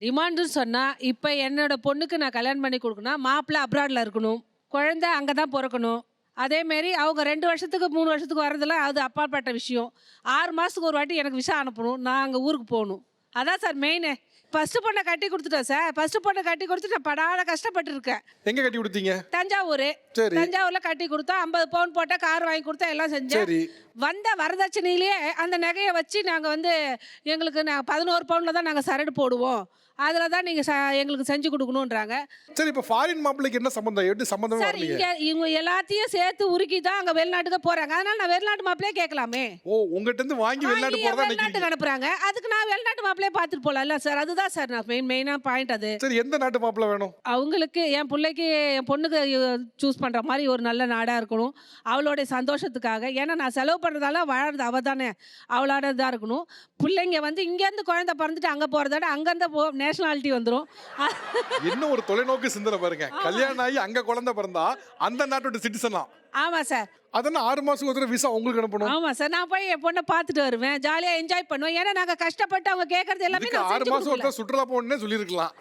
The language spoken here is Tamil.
டிமாண்டுன்னு சொன்னா, இப்ப என்னோட பொண்ணுக்கு நான் கல்யாணம் பண்ணி குடுக்கணும்னா, மாப்பிள்ளை அப்ராட்ல இருக்கணும். குழந்தை அங்க தான் பொறக்கணும். அதேமாரி அவங்க 2 வருஷத்துக்கு, 3 வருஷத்துக்கு வரதெல்லாம் அது அப்பாற்பட்ட விஷயம். 6 மாசத்துக்கு ஒரு வாட்டி எனக்கு விசா அனுப்பணும். நான் அங்க ஊருக்கு போணும். அதான் சார் மெயினு. ஃபர்ஸ்ட்டு பொண்ண கட்டி குடுத்துட்டேன் சார். ஃபர்ஸ்ட்டு பொண்ண கட்டி குடுத்துட்டு நான் படாத கஷ்டப்பட்டுருக்கேன். எங்க கட்டி கொடுத்தீங்க? தஞ்சாவூரு. சரி. தஞ்சாவூர்ல கட்டி குடுத்தா 50 பவுன் போட்டா, கார் வாங்கி குடுத்தா, எல்லாம் செஞ்சேன். சரி. வந்த வரதட்சணையிலேயே அந்த நகைய வச்சு நாங்க வந்து எங்களுக்கு 11 பவுன்ல தான் நாங்க சரடு போடுவோம். அதுல தான் நீங்க எங்களுக்கு செஞ்சு குடுக்கணுன்றாங்க. சரி, இப்ப ஃபாரின் மாப்பிள்ளைக்கு என்ன சம்பந்தம்? எப்படி சம்பந்தமே சார் வரலையே? இங்க இவங்க எல்லாத்தையும் சேர்த்து உருக்கி தான் அங்க வெளிநாட்டுக்கு போறாங்க. அதனால நான் வெளிநாட்டு மாப்பிள்ளையே கேட்கலாமே. ஓ, உங்ககிட்ட இருந்து வாங்கி வெளிநாட்டு வாங்கி போறதா வெளிநாட்டுக்கு நினைக்கிறீங்க? அனுப்புறாங்க. அதுக்கு நான் வெளிநாட்டு மாப்பிள்ளையே பார்த்துட்டு போலாம்ல சார். அதுதான் சார் நான் மெயினா பாயிண்ட் அது. சரி, எந்த நாட்டு மாப்பிள்ளை வேணும்? அவங்களுக்கு என் பிள்ளைக்கு என் பொண்ணுக்கு சூஸ் பண்ற மாதிரி ஒரு நல்ல நாடா இருக்கணும். அவளுடைய சந்தோஷத்துக்காக. ஏன்னா நான் செலவு பண்றதால வாழறது அவ தானே. அவளோட இதா இருக்கணும். பிள்ளைங்க வந்து இங்கேருந்து குழந்தை பிறந்துட்டு அங்க போறதோட அங்கேருந்து நேஷனாலிட்டி வந்துடும். என்ன ஒரு தொலைநோக்கு சிந்தனை பாருங்க. கல்யாணம் ஆகி அங்க குழந்தை பிறந்தா அந்த நாட்டோட சிட்டிசனா? ஆமா சார். அதனால 6 மாசத்துக்கு ஒரு விசா உங்களுக்கு அனுப்பணும். ஆமா சார். நான் போய் என் பொண்ணை பார்த்துட்டு வருவேன். ஜாலியா என்ஜாய் பண்ணுவேன். ஏன்னா நாங்க கஷ்டப்பட்டு அவங்க கேட்கறது எல்லாமே இதுக்கு நான் 6 செஞ்சு மாசம் கொடுக்கல. ஒருத்தர் சுற்றுலா போகணும்னே சொல்லியிருக்கலாம்.